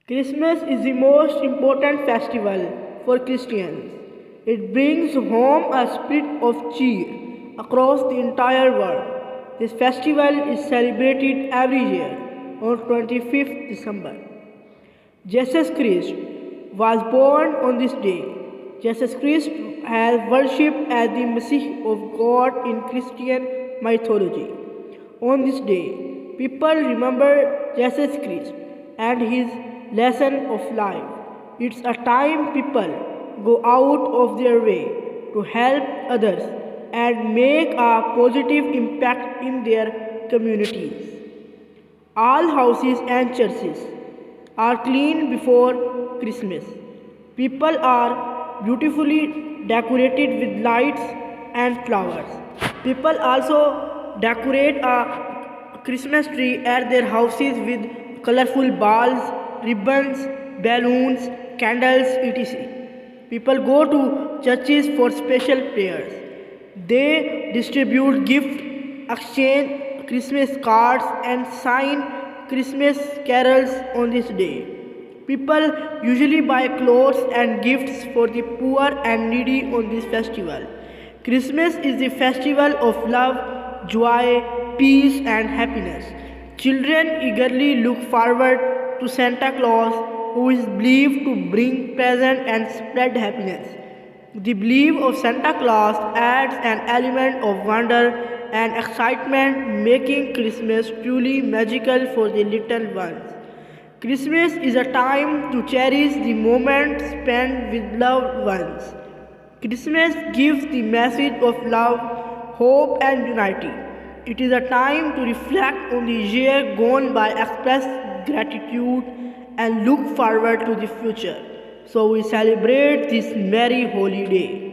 Christmas is the most important festival for Christians. It brings home a spirit of cheer across the entire world. This festival is celebrated every year on 25th December. Jesus Christ was born on this day. Jesus Christ has worshipped as the Messiah of God in Christian mythology. On this day, people remember Jesus Christ and his lesson of life. It's a time people go out of their way to help others and make a positive impact in their communities. All houses and churches are clean before Christmas. People are beautifully decorated with lights and flowers. People also decorate a Christmas tree at their houses with colorful balls, ribbons, balloons, candles, etc. People go to churches for special prayers. They distribute gifts, exchange Christmas cards, and sing Christmas carols on this day. People usually buy clothes and gifts for the poor and needy on this festival. Christmas is the festival of love, joy, peace, and happiness. Children eagerly look forward to Santa Claus, who is believed to bring presents and spread happiness. The belief of Santa Claus adds an element of wonder and excitement, making Christmas truly magical for the little ones. Christmas is a time to cherish the moments spent with loved ones. Christmas gives the message of love, hope, and unity. It is a time to reflect on the year gone by, express gratitude, and look forward to the future. So we celebrate this merry holy day.